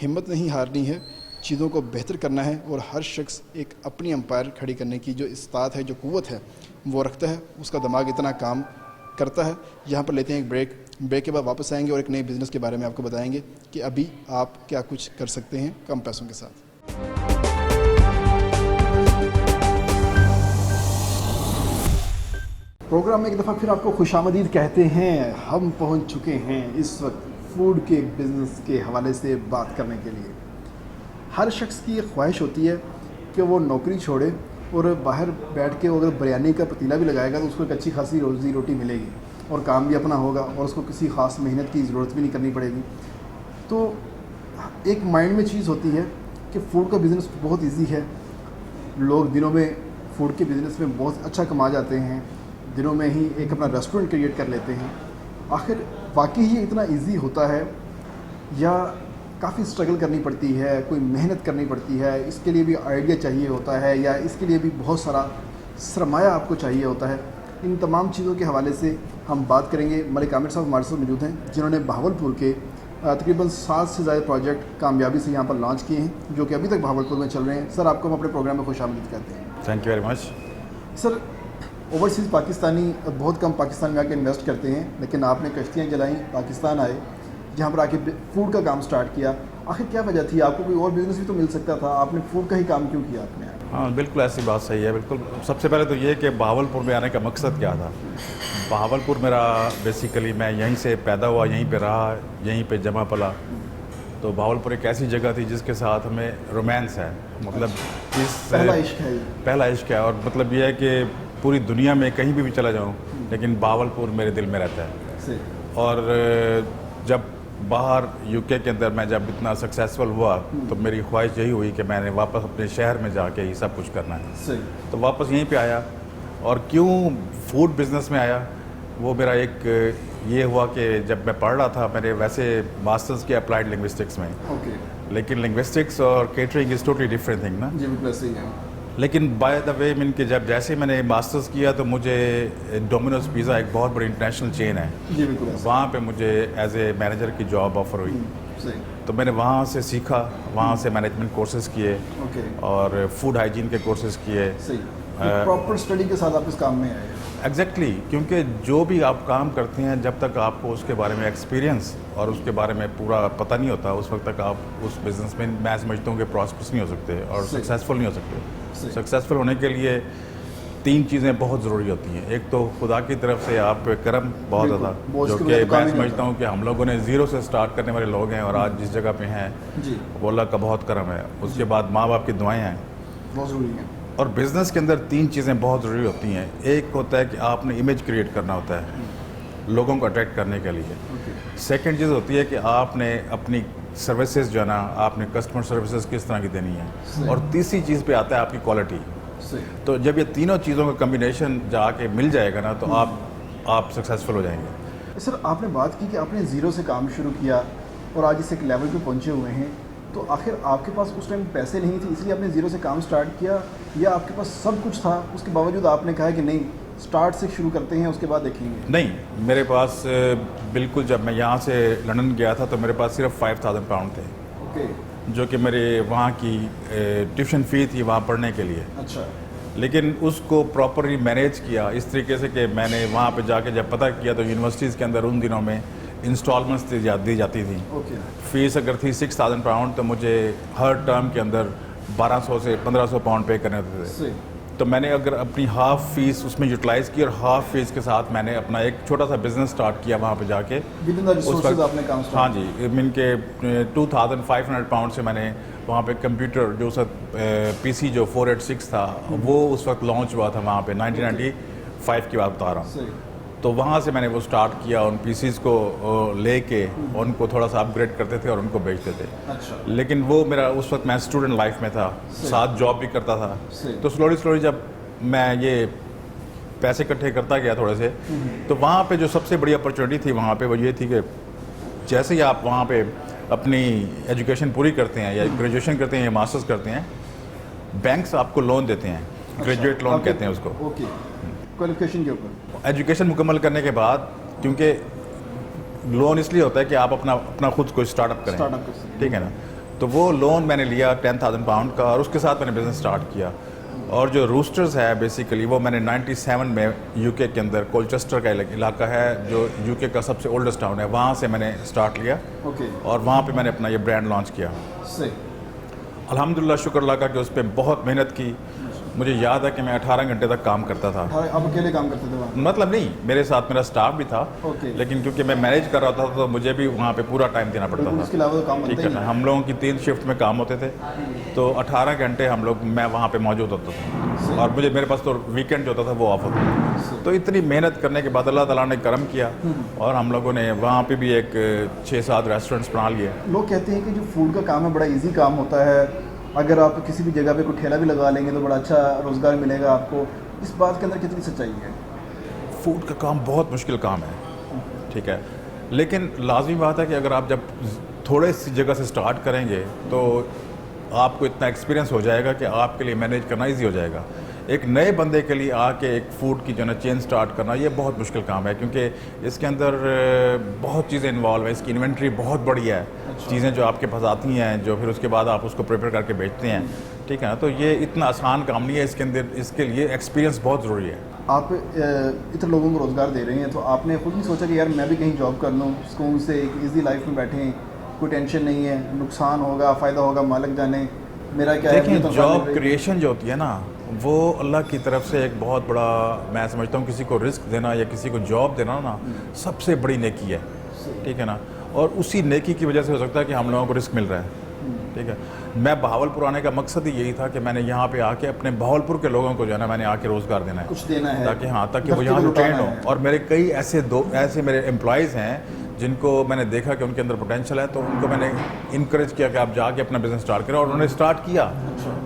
ہمت نہیں ہارنی ہے, چیزوں کو بہتر کرنا ہے, اور ہر شخص ایک اپنی امپائر کھڑی کرنے کی جو استطاعت ہے, جو قوت ہے وہ رکھتا ہے. اس کا دماغ اتنا کام کرتا ہے. یہاں پر لیتے ہیں ایک بریک کے بعد واپس آئیں گے اور ایک نئے بزنس کے بارے میں آپ کو بتائیں گے کہ ابھی آپ کیا کچھ کر سکتے ہیں کم پیسوں کے ساتھ. پروگرام میں ایک دفعہ پھر آپ کو خوش آمدید کہتے ہیں. ہم پہنچ چکے ہیں اس وقت فوڈ کے بزنس کے حوالے سے بات کرنے کے لیے. ہر شخص کی یہ خواہش ہوتی ہے کہ وہ نوکری چھوڑے اور باہر بیٹھ کے اگر بریانی کا پتیلا بھی لگائے گا تو اس کو ایک اچھی خاصی روزی روٹی ملے گی اور کام بھی اپنا ہوگا اور اس کو کسی خاص محنت کی ضرورت بھی نہیں کرنی پڑے گی. تو ایک مائنڈ میں چیز ہوتی ہے کہ فوڈ کا بزنس بہت ایزی ہے. لوگ دنوں میں فوڈ کے بزنس میں بہت اچھا کما جاتے ہیں, دنوں میں ہی ایک اپنا ریسٹورنٹ کریٹ کر لیتے ہیں. آخر واقعی یہ اتنا ایزی ہوتا ہے یا کافی اسٹرگل کرنی پڑتی ہے, کوئی محنت کرنی پڑتی ہے, اس کے لیے بھی آئیڈیا چاہیے ہوتا ہے یا اس کے لیے بھی بہت سارا سرمایہ آپ کو چاہیے ہوتا ہے؟ ان تمام چیزوں کے حوالے سے ہم بات کریں گے. ملک عامر صاحب ہمارے ساتھ موجود ہیں جنہوں نے بہاولپور کے تقریباً 7 سے زیادہ پروجیکٹ کامیابی سے یہاں پر لانچ کیے ہیں جو کہ ابھی تک بہاولپور میں چل رہے ہیں. سر, آپ کو ہم اپنے پروگرام میں خوش آمدید کہتے ہیں. Thank you very much. Sir, overseas Pakistani بہت کم پاکستان میں آ کے انویسٹ کرتے ہیں, لیکن آپ نے کشتیاں چلائیں, پاکستان آئے, جہاں پر آ کے فوڈ کا کام سٹارٹ کیا. آخر کیا وجہ تھی؟ آپ کو کوئی اور بزنس بھی تو مل سکتا تھا, آپ نے فوڈ کا ہی کام کیوں کیا آپ نے؟ ہاں بالکل ایسی بات صحیح ہے. بالکل سب سے پہلے تو یہ کہ بہاولپور میں آنے کا مقصد کیا تھا. بہاولپور میرا بیسیکلی میں یہیں سے پیدا ہوا, یہیں پہ رہا, یہیں پہ جمع پلا. تو بہاولپور ایک ایسی جگہ تھی جس کے ساتھ ہمیں رومانس ہے, مطلب اس پہلا عشق ہے. اور مطلب یہ ہے کہ پوری دنیا میں کہیں بھی چلا جاؤں لیکن بہاولپور میرے دل میں رہتا ہے. اور جب باہر یو کے اندر میں جب اتنا سکسیزفل ہوا تو میری خواہش یہی ہوئی کہ میں نے واپس اپنے شہر میں جا کے ہی سب کچھ کرنا ہے. تو واپس یہیں پہ آیا. اور کیوں فوڈ بزنس میں آیا وہ میرا ایک یہ ہوا کہ جب میں پڑھ رہا تھا, میں نے ویسے ماسٹرز کیا اپلائیڈ لنگوسٹکس میں, لیکن لنگوسٹکس اور catering is totally different thing نا. جی بالکل صحیح ہے. لیکن بائی دا وے من کہ جب جیسے میں نے ماسٹرز کیا تو مجھے ڈومینوز پیزا ایک بہت بڑی انٹرنیشنل چین ہے, وہاں پہ مجھے ایز اے مینیجر کی جاب آفر ہوئی. تو میں نے وہاں سے سیکھا, وہاں سے مینجمنٹ کورسز کیے اور فوڈ ہائیجین کے کورسز کیے. پراپر اسٹڈی کے ساتھ آپ اس کام میں آئے. ایگزیکٹلی, کیونکہ جو بھی آپ کام کرتے ہیں جب تک آپ کو اس کے بارے میں ایکسپیرینس اور اس کے بارے میں پورا پتہ نہیں ہوتا اس وقت تک آپ اس بزنس میں میں سمجھتا ہوں کہ پراسپرس نہیں ہو سکتے اور سکسیزفل نہیں ہو سکتے. سکسیزفل ہونے کے لیے 3 چیزیں بہت ضروری ہوتی ہیں. ایک تو خدا کی طرف سے آپ پہ کرم بہت زیادہ, جو کہ میں سمجھتا ہوں کہ ہم لوگوں نے زیرو سے سٹارٹ کرنے والے لوگ ہیں اور آج جس جگہ پہ ہیں وہ اللہ کا بہت کرم ہے. اس کے بعد ماں باپ کی دعائیں ہیں, بہت ضروری ہیں. اور بزنس کے اندر 3 چیزیں بہت ضروری ہوتی ہیں. ایک ہوتا ہے کہ آپ نے امیج کریٹ کرنا ہوتا ہے لوگوں کو اٹریکٹ کرنے کے لیے. سیکنڈ چیز ہوتی ہے کہ آپ نے اپنی سروسز جو ہے نا, آپ نے کسٹمر سروسز کس طرح کی دینی ہے. اور تیسری چیز پہ آتا ہے آپ کی کوالٹی. تو جب یہ تینوں چیزوں کا کمبینیشن جا کے مل جائے گا نا تو آپ سکسیزفل ہو جائیں گے. سر, آپ نے بات کی کہ آپ نے زیرو سے کام شروع کیا اور آج اس ایک لیول پہ پہنچے ہوئے ہیں, تو آخر آپ کے پاس اس ٹائم پیسے نہیں تھے اس لیے آپ نے زیرو سے کام سٹارٹ کیا, یا آپ کے پاس سب کچھ تھا اس کے باوجود آپ نے کہا کہ نہیں سٹارٹ سے شروع کرتے ہیں اس کے بعد دیکھیں گے؟ نہیں, میرے پاس بالکل جب میں یہاں سے لنڈن گیا تھا تو میرے پاس صرف 5,000 پاؤنڈ تھے, جو کہ میرے وہاں کی ٹیوشن فی تھی وہاں پڑھنے کے لیے. اچھا. لیکن اس کو پراپرلی مینیج کیا اس طریقے سے کہ میں نے وہاں پہ جا کے جب پتہ کیا تو یونیورسٹیز کے اندر ان دنوں میں انسٹالمنٹس دی جاتی تھیں. فیس اگر تھی 6,000 پاؤنڈ تو مجھے ہر ٹرم کے اندر 1,200 سے 1,500 پاؤنڈ پے کرنے ہوتے تھے. تو میں نے اگر اپنی ہاف فیس اس میں یوٹیلائز کی اور ہاف فیس کے ساتھ میں نے اپنا ایک چھوٹا سا بزنس سٹارٹ کیا وہاں پہ جا کے. ہاں جی, من کے 2,500 پاؤنڈ سے میں نے وہاں پہ کمپیوٹر جو پی سی جو 486 تھا وہ اس وقت لانچ ہوا تھا وہاں پہ 1995 کی بات بتا رہا ہوں. تو وہاں سے میں نے وہ سٹارٹ کیا, ان پی سیز کو لے کے ان کو تھوڑا سا اپ گریڈ کرتے تھے اور ان کو بیچتے تھے. لیکن وہ میرا اس وقت میں اسٹوڈنٹ لائف میں تھا, ساتھ جاب بھی کرتا تھا. تو سلولی جب میں یہ پیسے اکٹھے کرتا گیا تھوڑے سے, تو وہاں پہ جو سب سے بڑی اپرچونیٹی تھی وہاں پہ وہ یہ تھی کہ جیسے ہی آپ وہاں پہ اپنی ایجوکیشن پوری کرتے ہیں یا گریجویشن کرتے ہیں یا ماسٹرز کرتے ہیں, بینکس آپ کو لون دیتے ہیں, گریجویٹ لون کہتے ہیں اس کو. کوالیفیکیشن کے اوپر ایجوکیشن مکمل کرنے کے بعد, کیونکہ لون اس لیے ہوتا ہے کہ آپ اپنا خود کو اسٹارٹ اپ کریں, ٹھیک ہے نا. تو وہ لون میں نے لیا 10,000 پاؤنڈ کا اور اس کے ساتھ میں نے بزنس اسٹارٹ کیا. اور جو روسٹرز ہے بیسیکلی وہ میں نے 97 میں یو کے اندر کولچسٹر کا علاقہ ہے جو یو کے کا سب سے اولڈسٹ ٹاؤن ہے, وہاں سے میں نے سٹارٹ لیا اور وہاں پہ میں نے اپنا یہ برانڈ لانچ کیا. الحمدللہ شکر اللہ کا کہ اس پہ بہت محنت کی. مجھے یاد ہے کہ میں 18 گھنٹے تک کام کرتا تھا. آپ اکیلے کام کرتے تھے وہاں؟ مطلب نہیں, میرے ساتھ میرا سٹاف بھی تھا, لیکن کیونکہ میں مینیج کر رہا تھا تو مجھے بھی وہاں پہ پورا ٹائم دینا پڑتا تھا. اس کے علاوہ کام ٹھیک ہے نا, ہم لوگوں کی 3 شفٹ میں کام ہوتے تھے تو 18 گھنٹے میں وہاں پہ موجود ہوتا تھا, اور میرے پاس تو ویکینڈ جو ہوتا تھا وہ آف ہوتا تھا. تو اتنی محنت کرنے کے بعد اللہ تعالیٰ نے کرم کیا اور ہم لوگوں نے وہاں پہ بھی ایک 6-7 ریسٹورینٹس بنا لیے. لوگ کہتے ہیں کہ جو فوڈ کا کام ہے بڑا ایزی کام ہوتا ہے, اگر آپ کسی بھی جگہ پہ کوئی ٹھیلا بھی لگا لیں گے تو بڑا اچھا روزگار ملے گا آپ کو. اس بات کے اندر کتنی سچائی ہے؟ فوڈ کا کام بہت مشکل کام ہے, ٹھیک ہے, لیکن لازمی بات ہے کہ اگر آپ جب تھوڑے سی جگہ سے سٹارٹ کریں گے تو آپ کو اتنا ایکسپیرینس ہو جائے گا کہ آپ کے لیے مینیج کرنا ایزی ہو جائے گا. ایک نئے بندے کے لیے آ کے ایک فوڈ کی جو نا چین سٹارٹ کرنا یہ بہت مشکل کام ہے, کیونکہ اس کے اندر بہت چیزیں انوالو ہیں. اس کی انوینٹری بہت بڑی ہے, چیزیں جو آپ کے پاس آتی ہیں جو پھر اس کے بعد آپ اس کو پریپیئر کر کے بیچتے ہیں, ٹھیک ہے نا. تو یہ اتنا آسان کام نہیں ہے, اس کے اندر اس کے لیے ایکسپیرینس بہت ضروری ہے. آپ اتنے لوگوں کو روزگار دے رہے ہیں تو آپ نے خود نہیں سوچا کہ یار میں بھی کہیں جاب کر لوں, سکون سے ایک ایزی لائف میں بیٹھیں, کوئی ٹینشن نہیں ہے, نقصان ہوگا فائدہ ہوگا مالک جانے, میرا کیا ہے. دیکھیں جاب کریشن جو ہوتی ہے نا وہ اللہ کی طرف سے ایک بہت بڑا, میں سمجھتا ہوں کسی کو رزق دینا یا کسی کو جاب دینا نا سب سے بڑی نیکی ہے, ٹھیک ہے نا. اور اسی نیکی کی وجہ سے ہو سکتا ہے کہ ہم لوگوں کو رزق مل رہا ہے, ٹھیک ہے. میں بہاولپور آنے کا مقصد ہی یہی تھا کہ میں نے یہاں پہ آ کے اپنے بہاولپور کے لوگوں کو جو ہے نا میں نے آ کے روزگار دینا ہے, کچھ دینا ہے, تاکہ وہ یہاں سے ٹرینڈ ہوں. اور میرے کئی ایسے میرے امپلائیز ہیں جن کو میں نے دیکھا کہ ان کے اندر پوٹینشیل ہے, تو ان کو میں نے انکریج کیا کہ آپ جا کے اپنا بزنس سٹارٹ کریں, اور انہوں نے سٹارٹ کیا,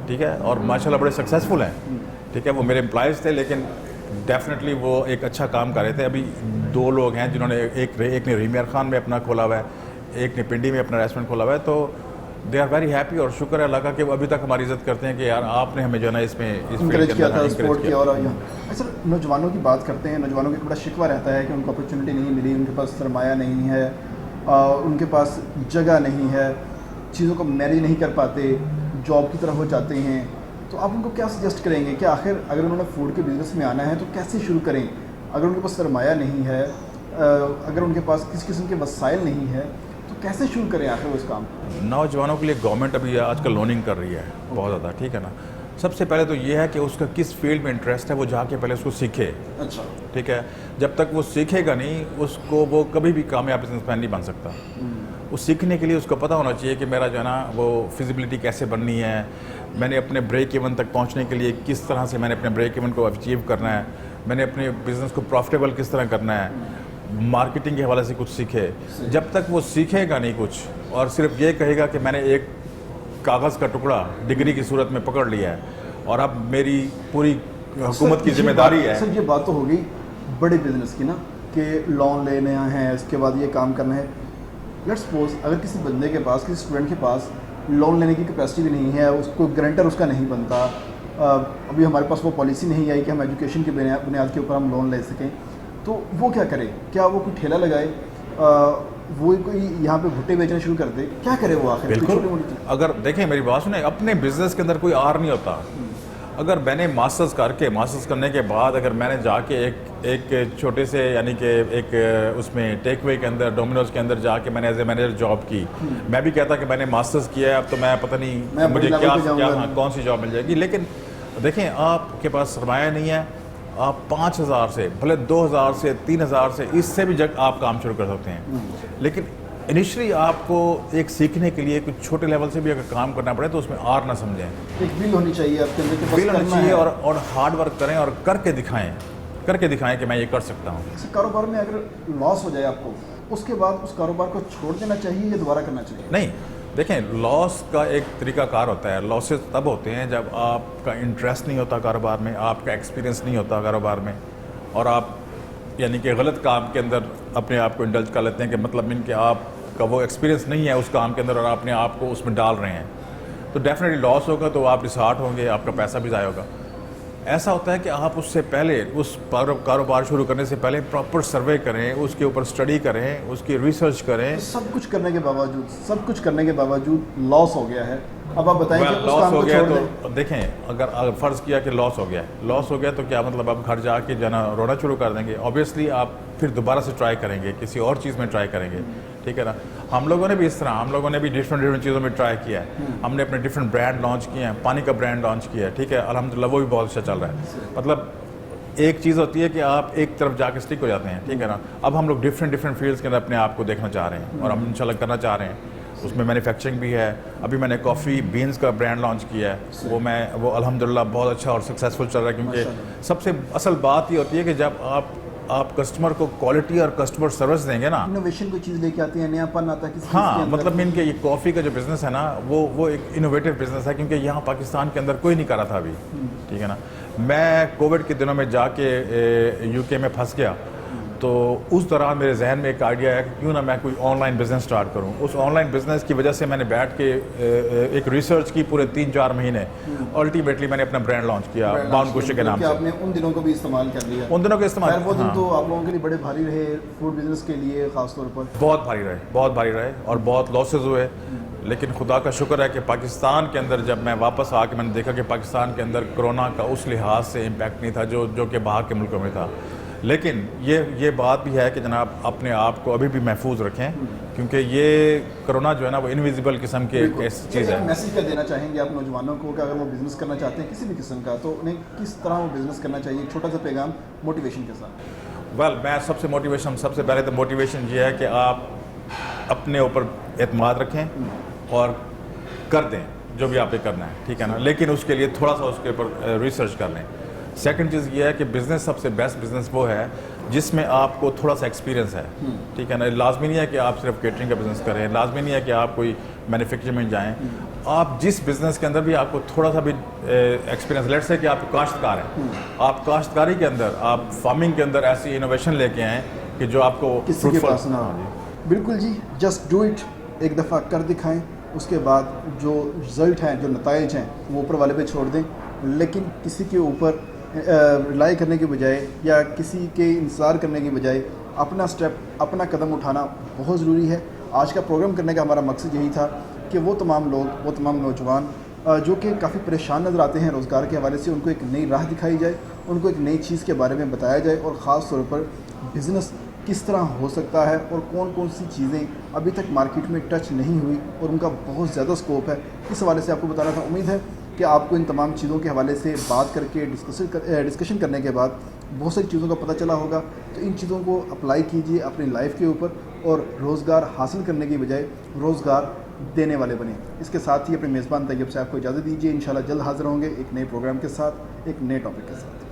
ٹھیک ہے, اور ماشاءاللہ بڑے سکسیزفل ہیں, ٹھیک ہے. وہ میرے امپلائیز تھے لیکن ڈیفینیٹلی وہ ایک اچھا کام کر رہے تھے. ابھی 2 لوگ ہیں جنہوں نے ایک نے ریمیار خان میں اپنا کھولا ہوا ہے, ایک نے پنڈی میں اپنا ریسٹورینٹ کھولا ہوا ہے. تو دے آر ویری ہیپی, اور شکر ہے اللہ کا کہ وہ ابھی تک ہماری عزت کرتے ہیں کہ یار آپ نے ہمیں جو ہے نا اس میں انکریج کیا تھا, سپورٹ کیا. اور اچھا نوجوانوں کی بات کرتے ہیں, نوجوانوں کا بڑا شکوہ رہتا ہے کہ ان کو اپرچونٹی نہیں ملی, ان کے پاس سرمایہ نہیں ہے, ان کے پاس جگہ نہیں ہے, چیزوں کو مینیج نہیں کر پاتے, جاب کی طرف ہو جاتے ہیں. تو آپ ان کو کیا سجیسٹ کریں گے کہ آخر اگر انہوں نے فوڈ کے بزنس میں آنا ہے تو کیسے شروع کریں؟ اگر ان کے پاس سرمایہ نہیں ہے, اگر ان کے پاس کسی قسم کے وسائل نہیں ہے تو کیسے شروع کریں آخر اس کام؟ نوجوانوں کے لیے گورنمنٹ ابھی آج کل لوننگ کر رہی ہے بہت زیادہ, ٹھیک ہے نا. سب سے پہلے تو یہ ہے کہ اس کا کس فیلڈ میں انٹرسٹ ہے وہ جا کے پہلے اس کو سیکھے, اچھا, ٹھیک ہے. جب تک وہ سیکھے گا نہیں اس کو وہ کبھی بھی کامیاب بزنس مین نہیں بن سکتا. اس سیکھنے کے لیے اس کو پتہ ہونا چاہیے کہ میرا جو ہے نا وہ فزیبلٹی کیسے بننی ہے, میں نے اپنے بریک ایون تک پہنچنے کے لیے کس طرح سے میں نے اپنے بریک ایون کو اچیو کرنا ہے, میں نے اپنے بزنس کو پروفٹیبل کس طرح کرنا ہے, مارکیٹنگ کے حوالے سے کچھ سیکھے. جب تک وہ سیکھے گا نہیں کچھ اور صرف یہ کہے گا کہ میں نے ایک کاغذ کا ٹکڑا ڈگری کی صورت میں پکڑ لیا ہے اور اب میری پوری حکومت کی ذمہ داری ہے. سر یہ بات تو ہوگی بڑے بزنس کی نا کہ لون لینے ہیں, اس کے بعد یہ کام کرنا ہے. لیٹس سپوز اگر کسی بندے کے پاس, کسی اسٹوڈنٹ کے پاس لون لینے کی کیپیسٹی بھی نہیں ہے, اس کو گرانٹر اس کا نہیں بنتا, ابھی ہمارے پاس وہ پالیسی نہیں آئی کہ ہم ایجوکیشن کی بنیاد کے اوپر ہم لون لے سکیں, تو وہ کیا کرے؟ کیا وہ کوئی ٹھیلا لگائے, وہ کوئی یہاں پہ بھٹے بیچنا شروع کر دے, کیا کرے وہ آخر؟ بالکل. اگر دیکھیں میری بات سنیں, اپنے بزنس کے اندر کوئی آر نہیں ہوتا. اگر میں نے ماسٹرز کرنے کے بعد اگر میں نے جا کے ایک چھوٹے سے یعنی کہ ایک اس میں ٹیک وے کے اندر ڈومینوز کے اندر جا کے میں نے ایز اے مینیجر جاب کی, میں بھی کہتا کہ میں نے ماسٹرز کیا ہے, اب تو میں پتہ نہیں مجھے کیا کون سی جاب مل جائے گی. لیکن دیکھیں آپ کے پاس سرمایہ نہیں ہے, آپ 5,000 سے بھلے 2,000 سے 3,000 سے اس سے بھی آپ کام شروع کر سکتے ہیں. لیکن انیشلی آپ کو ایک سیکھنے کے لیے کچھ چھوٹے لیول سے بھی اگر کام کرنا پڑے تو اس میں آر نہ سمجھیں. ایک ول ہونی چاہیے آپ کے اندر, ول ہونی چاہیے اور ہارڈ ورک کریں اور کر کے دکھائیں کہ میں یہ کر سکتا ہوں. کاروبار میں اگر لاس ہو جائے آپ کو, اس کے بعد اس کاروبار کو چھوڑ دینا چاہیے یا دوبارہ کرنا چاہیے؟ نہیں, دیکھیں لاس کا ایک طریقہ کار ہوتا ہے. لاسز تب ہوتے ہیں جب آپ کا انٹرسٹ نہیں ہوتا کاروبار میں, آپ کا ایکسپیرینس نہیں ہوتا کاروبار میں, اور آپ یعنی کہ غلط کام کے اندر اپنے آپ کو انڈلج کر لیتے ہیں کہ مطلب ان کہ آپ کا وہ ایکسپیرینس نہیں ہے اس کام کے اندر اور آپ اپنے آپ کو اس میں ڈال رہے ہیں, تو ڈیفینیٹلی لاس ہوگا, تو آپ ڈسہارٹ ہوں گے, آپ کا پیسہ بھی ضائع ہوگا. ایسا ہوتا ہے کہ آپ اس سے پہلے اس کاروبار شروع کرنے سے پہلے پراپر سروے کریں, اس کے اوپر اسٹڈی کریں, اس کی ریسرچ کریں. سب کچھ کرنے کے باوجود لاس ہو گیا ہے. اب آپ بتائیں کہ لاس ہو گیا تو دیکھیں, اگر فرض کیا کہ لاس ہو گیا تو کیا مطلب آپ گھر جا کے جانا رونا شروع کر دیں گے؟ آبویسلی آپ پھر دوبارہ سے ٹرائی کریں گے, کسی اور چیز میں ٹرائی کریں گے, ٹھیک ہے نا. ہم لوگوں نے بھی اس طرح, ہم لوگوں نے بھی ڈفرینٹ چیزوں میں ٹرائی کیا ہے. ہم نے اپنے ڈفرینٹ برانڈ لانچ کیے ہیں, پانی کا برانڈ لانچ کیا ہے, ٹھیک ہے, الحمدللہ وہ بھی بہت اچھا چل رہا ہے. مطلب ایک چیز ہوتی ہے کہ آپ ایک طرف جا کے اسٹک ہو جاتے ہیں, ٹھیک ہے نا. اب ہم لوگ ڈفرینٹ فیلڈس کے اندر اپنے آپ کو دیکھنا چاہ رہے ہیں, اور ہم انشاءاللہ کرنا چاہ رہے ہیں. اس میں مینوفیکچرنگ بھی ہے. ابھی میں نے کافی بینس کا برانڈ لانچ کیا ہے, وہ الحمدللہ بہت اچھا اور سکسیزفل چل رہا ہے. کیونکہ سب سے اصل بات یہ ہوتی ہے کہ جب آپ کسٹمر کو کوالٹی اور کسٹمر سروس دیں گے نا, انوویشن کوئی چیز لے کے آتے ہیں, نیا پن آتا ہے کسی چیز کے ہاں, اندر. مطلب ان کے یہ کافی کا جو بزنس ہے نا, وہ ایک انوویٹو بزنس ہے, کیونکہ یہاں پاکستان کے اندر کوئی نہیں کر رہا تھا ابھی, ٹھیک ہے نا. میں کووڈ کے دنوں میں جا کے یو کے میں پھنس گیا, تو اس دوران میرے ذہن میں ایک آئیڈیا ہے کہ کیوں نہ میں کوئی آن لائن بزنس سٹارٹ کروں. اس آن لائن بزنس کی وجہ سے میں نے بیٹھ کے ایک ریسرچ کی پورے 3-4 مہینے. الٹیمیٹلی میں نے اپنا برانڈ لانچ کیا باؤن کوشے کے نام سے. آپ نے ان دنوں کو بھی استعمال کر لیا. ان دنوں کے استعمال, وہ دن تو آپ لوگوں کے لیے بڑے بھاری رہے, فوڈ بزنس کے لیے خاص طور پر بہت بھاری رہے اور بہت لاسز ہوئے. لیکن خدا کا شکر ہے کہ پاکستان کے اندر جب میں واپس آ کے میں نے دیکھا کہ پاکستان کے اندر کرونا کا اس لحاظ سے امپیکٹ نہیں تھا جو کہ باہر کے ملکوں میں تھا. لیکن یہ بات بھی ہے کہ جناب اپنے آپ کو ابھی بھی محفوظ رکھیں, کیونکہ یہ کرونا جو ہے نا وہ انویزیبل قسم کی ایک ایسی چیز ہے. میسیج کیا دینا چاہیں گے آپ نوجوانوں کو کہ اگر وہ بزنس کرنا چاہتے ہیں کسی بھی قسم کا, تو انہیں کس طرح وہ بزنس کرنا چاہیے؟ ایک چھوٹا سا پیغام موٹیویشن کے ساتھ. میں سب سے پہلے تو موٹیویشن یہ ہے کہ آپ اپنے اوپر اعتماد رکھیں اور کر دیں جو بھی آپ نے کرنا ہے, ٹھیک ہے نا. لیکن اس کے لیے تھوڑا سا اس کے اوپر ریسرچ کر لیں. سیکنڈ چیز یہ ہے کہ بزنس سب سے بیسٹ بزنس وہ ہے جس میں آپ کو تھوڑا سا ایکسپیرینس ہے, ٹھیک ہے نا. لازمی نہیں ہے کہ آپ صرف کیٹرنگ کا بزنس کریں, لازمی نہیں ہے کہ آپ کوئی مینوفیکچرنگ میں جائیں. آپ جس بزنس کے اندر بھی آپ کو تھوڑا سا بھی ایکسپیرینس, لیٹ سے کہ آپ کاشتکار ہیں, آپ کاشتکاری کے اندر, آپ فارمنگ کے اندر ایسی انوویشن لے کے آئیں کہ جو آپ کو کسی کے پاس نہ ہو. بالکل جی, جسٹ ڈو اٹ, ایک دفعہ کر دکھائیں, اس کے بعد جو رزلٹ ہیں, جو نتائج ہیں, وہ اوپر والے پہ چھوڑ دیں. لیکن کسی کے اوپر ریلائی کرنے کے بجائے یا کسی کے انتظار کرنے کے بجائے اپنا سٹیپ, اپنا قدم اٹھانا بہت ضروری ہے. آج کا پروگرام کرنے کا ہمارا مقصد یہی تھا کہ وہ تمام لوگ, وہ تمام نوجوان جو کہ کافی پریشان نظر آتے ہیں روزگار کے حوالے سے, ان کو ایک نئی راہ دکھائی جائے, ان کو ایک نئی چیز کے بارے میں بتایا جائے, اور خاص طور پر بزنس کس طرح ہو سکتا ہے اور کون کون سی چیزیں ابھی تک مارکیٹ میں ٹچ نہیں ہوئی اور ان کا بہت زیادہ سکوپ ہے. اس حوالے سے آپ کو بتانا تھا. امید ہے کہ آپ کو ان تمام چیزوں کے حوالے سے بات کر کے ڈسکشن کرنے کے بعد بہت ساری چیزوں کا پتہ چلا ہوگا. تو ان چیزوں کو اپلائی کیجئے اپنی لائف کے اوپر, اور روزگار حاصل کرنے کی بجائے روزگار دینے والے بنیں. اس کے ساتھ ہی اپنے میزبان طیب صاحب کو اجازت دیجیے. انشاءاللہ جلد حاضر ہوں گے ایک نئے پروگرام کے ساتھ, ایک نئے ٹاپک کے ساتھ.